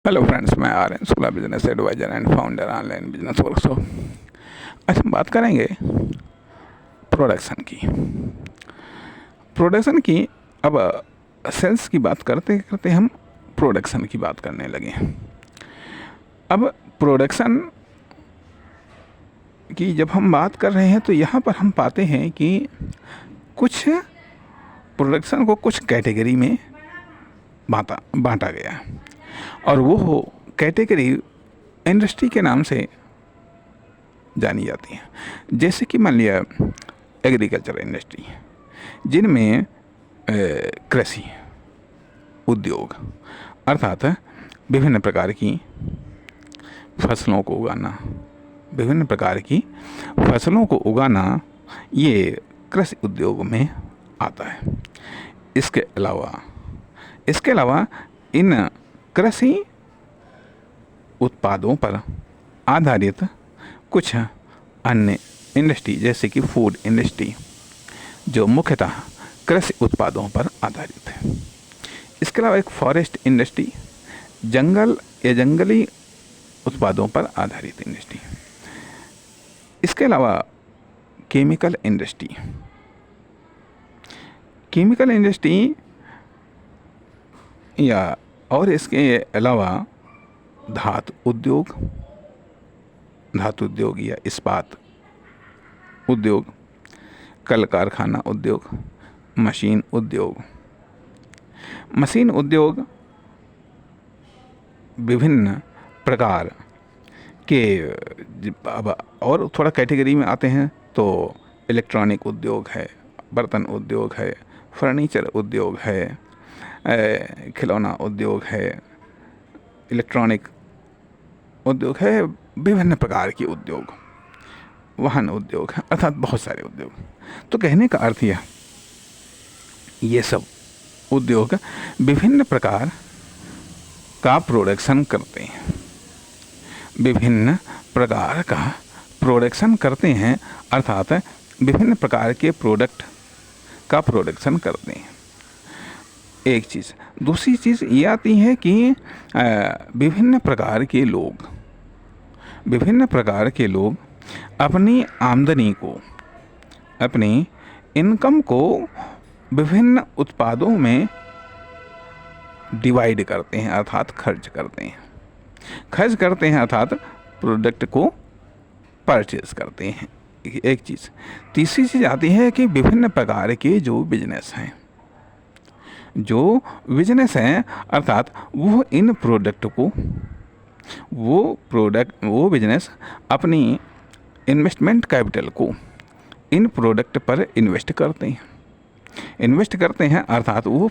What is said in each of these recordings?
Hello friends, मैं R N Shukla, business advisor and founder online business workshop. आज हम बात करेंगे प्रोडक्शन की। अब सेल्स की बात करते करते हम प्रोडक्शन की बात करने लगे। अब प्रोडक्शन की जब हम बात कर रहे हैं तो यहाँ पर हम पाते हैं कि कुछ प्रोडक्शन को कुछ कैटेगरी में बांटा गया और वो कैटेगरी इंडस्ट्री के नाम से जानी जाती है। जैसे कि मान लिया एग्रीकल्चर इंडस्ट्री, जिनमें कृषि उद्योग अर्थात विभिन्न प्रकार की फसलों को उगाना ये कृषि उद्योग में आता है। इसके अलावा इन कृषि उत्पादों पर आधारित कुछ अन्य इंडस्ट्री जैसे कि फूड इंडस्ट्री, जो मुख्यतः कृषि उत्पादों पर आधारित है। इसके अलावा एक फॉरेस्ट इंडस्ट्री, जंगली उत्पादों पर आधारित इंडस्ट्री। इसके अलावा केमिकल इंडस्ट्री या और इसके अलावा धातु उद्योग या इस्पात उद्योग, कल कारखाना उद्योग, मशीन उद्योग विभिन्न प्रकार के। अब और थोड़ा कैटेगरी में आते हैं तो इलेक्ट्रॉनिक उद्योग है, बर्तन उद्योग है, फर्नीचर उद्योग है, खिलौना उद्योग है, इलेक्ट्रॉनिक उद्योग है, विभिन्न प्रकार के उद्योग, वाहन उद्योग है, अर्थात बहुत सारे उद्योग। तो कहने का अर्थ यह, ये सब उद्योग विभिन्न प्रकार का प्रोडक्शन करते हैं, अर्थात विभिन्न प्रकार के प्रोडक्ट का प्रोडक्शन करते हैं। एक चीज़। दूसरी चीज़ ये आती है कि विभिन्न प्रकार के लोग अपनी आमदनी को, अपनी इनकम को विभिन्न उत्पादों में डिवाइड करते हैं, अर्थात खर्च करते हैं, अर्थात प्रोडक्ट को परचेज करते हैं। एक चीज़। तीसरी चीज़ आती है कि विभिन्न प्रकार के जो बिजनेस हैं, अर्थात वो इन प्रोडक्ट को, वो बिजनेस अपनी इन्वेस्टमेंट कैपिटल को इन प्रोडक्ट पर इन्वेस्ट करते हैं, अर्थात वो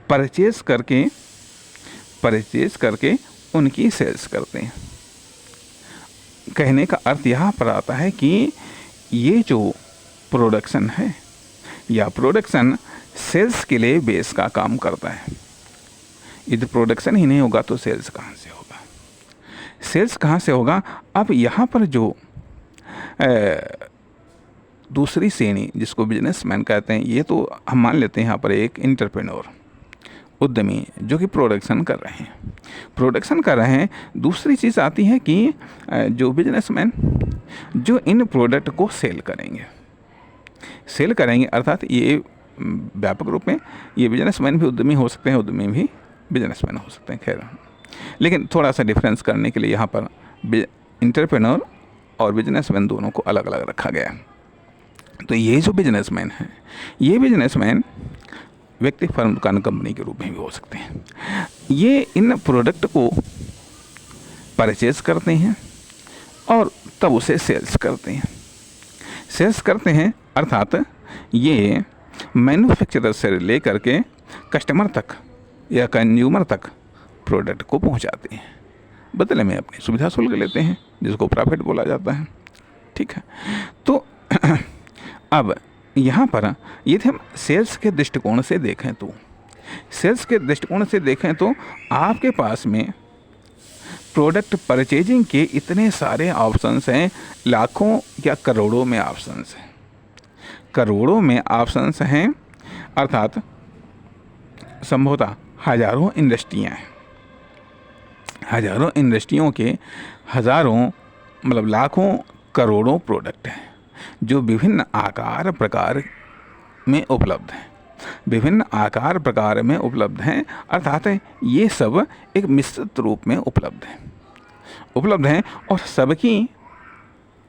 परचेज करके उनकी सेल्स करते हैं। कहने का अर्थ यहाँ पर आता है कि ये जो प्रोडक्शन है या प्रोडक्शन सेल्स के लिए बेस का काम करता है। यदि प्रोडक्शन ही नहीं होगा तो सेल्स कहाँ से होगा? अब यहाँ पर जो दूसरी श्रेणी जिसको बिजनेसमैन कहते हैं, ये तो हम मान लेते हैं यहाँ पर एक एंटरप्रेन्योर, उद्यमी, जो कि प्रोडक्शन कर रहे हैं। दूसरी चीज़ आती है कि जो बिजनेसमैन जो इन प्रोडक्ट को सेल करेंगे, अर्थात ये व्यापक रूप में ये बिजनेसमैन भी उद्यमी हो सकते हैं, उद्यमी भी बिजनेसमैन हो सकते हैं। खैर, लेकिन थोड़ा सा डिफरेंस करने के लिए यहाँ पर एंटरप्रेन्योर और बिजनेसमैन दोनों को अलग अलग रखा गया है। तो ये जो बिजनेसमैन हैं, ये बिजनेसमैन व्यक्ति, फर्म, दुकान, कंपनी के रूप में भी हो सकते हैं। ये इन प्रोडक्ट को परचेज करते हैं और तब उसे सेल्स करते हैं, अर्थात ये मैन्युफैक्चरर से लेकर के कस्टमर तक या कंज्यूमर तक प्रोडक्ट को पहुंचाते हैं। बदले में अपनी सुविधा शुल्क लेते हैं, जिसको प्रॉफिट बोला जाता है। ठीक है। तो अब यहाँ पर यदि हम सेल्स के दृष्टिकोण से देखें तो आपके पास में प्रोडक्ट परचेजिंग के इतने सारे ऑप्शंस हैं, लाखों या करोड़ों में ऑप्शंस हैं, अर्थात संभवतः हजारों इंडस्ट्रियाँ हैं। हजारों इंडस्ट्रियों के हजारों मतलब लाखों करोड़ों प्रोडक्ट हैं जो विभिन्न आकार प्रकार में उपलब्ध हैं, विभिन्न आकार प्रकार में उपलब्ध हैं, अर्थात ये सब एक मिश्रित रूप में उपलब्ध हैं और सबकी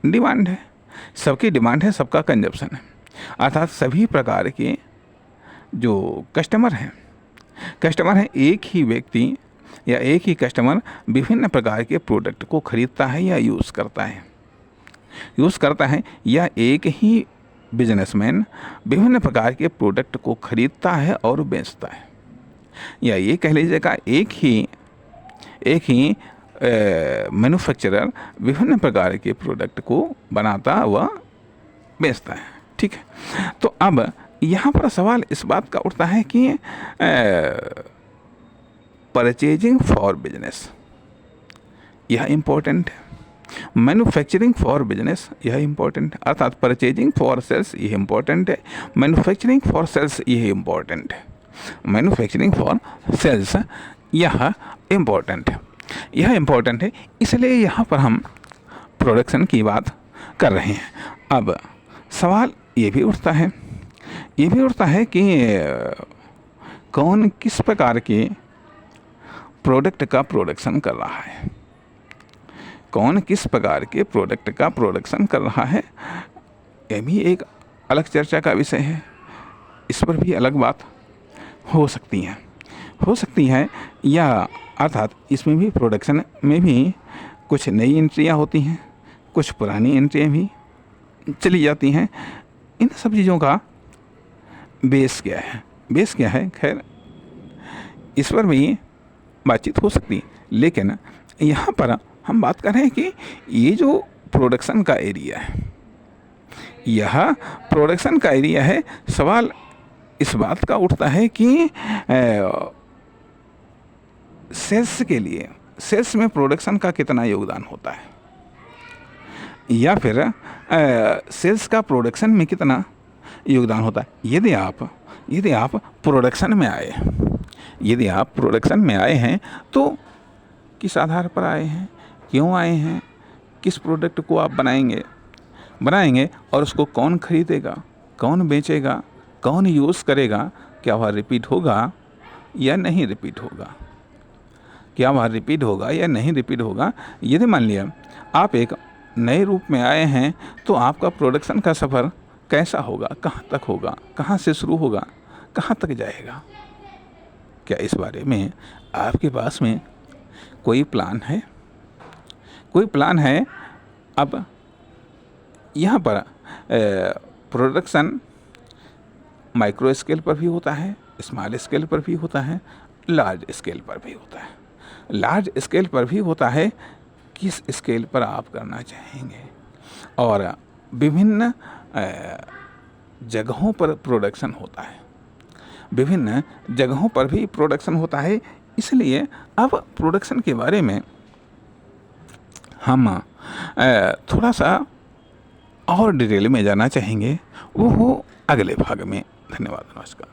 डिमांड है, सबका कंजप्शन है, अर्थात सभी प्रकार के जो कस्टमर हैं एक ही व्यक्ति या एक ही कस्टमर विभिन्न प्रकार के प्रोडक्ट को खरीदता है या यूज़ करता है या एक ही बिजनेसमैन विभिन्न प्रकार के प्रोडक्ट को खरीदता है और बेचता है, या ये कह लीजिएगा एक ही मैन्युफैक्चरर विभिन्न प्रकार के प्रोडक्ट को बनाता व बेचता है। ठीक है, तो अब यहाँ पर सवाल इस बात का उठता है कि परचेजिंग फॉर बिजनेस यह इम्पोर्टेंट है, मैन्युफैक्चरिंग फॉर बिजनेस यह इम्पोर्टेंट है, अर्थात परचेजिंग फॉर सेल्स यह इम्पोर्टेंट है, मैन्युफैक्चरिंग फॉर सेल्स यह इम्पोर्टेंट है, मैन्युफैक्चरिंग फॉर सेल्स यह इम्पोर्टेंट है, इसलिए यहाँ पर हम प्रोडक्शन की बात कर रहे हैं। अब सवाल ये भी उठता है कि कौन किस प्रकार के प्रोडक्ट का प्रोडक्शन कर रहा है, कौन किस प्रकार के प्रोडक्ट का प्रोडक्शन कर रहा है, यह भी एक अलग चर्चा का विषय है, इस पर भी अलग बात हो सकती है या अर्थात इसमें भी प्रोडक्शन में भी कुछ नई एंट्रियाँ होती हैं, कुछ पुरानी एंट्रियाँ भी चली जाती हैं। इन सब चीज़ों का बेस क्या है खैर इस पर भी बातचीत हो सकती है, लेकिन यहाँ पर हम बात कर रहे हैं कि ये जो प्रोडक्शन का एरिया है, सवाल इस बात का उठता है कि सेल्स में प्रोडक्शन का कितना योगदान होता है, या फिर सेल्स का प्रोडक्शन में कितना योगदान होता है। यदि आप प्रोडक्शन में आए हैं तो किस आधार पर आए हैं, क्यों आए हैं, किस प्रोडक्ट को आप बनाएंगे और उसको कौन खरीदेगा, कौन बेचेगा, कौन यूज़ करेगा, क्या वह रिपीट होगा या नहीं रिपीट होगा। यदि मान लिया आप एक नए रूप में आए हैं तो आपका प्रोडक्शन का सफ़र कैसा होगा, कहाँ तक होगा, कहाँ से शुरू होगा, कहाँ तक जाएगा, क्या इस बारे में आपके पास में कोई प्लान है। अब यहाँ पर प्रोडक्शन माइक्रो स्केल पर भी होता है, स्मॉल स्केल पर भी होता है, लार्ज स्केल पर भी होता है। लार्ज स्केल पर भी होता है, किस स्केल पर आप करना चाहेंगे, और विभिन्न जगहों पर प्रोडक्शन होता है, इसलिए अब प्रोडक्शन के बारे में हम थोड़ा सा और डिटेल में जानना चाहेंगे, वो हो अगले भाग में। धन्यवाद, नमस्कार।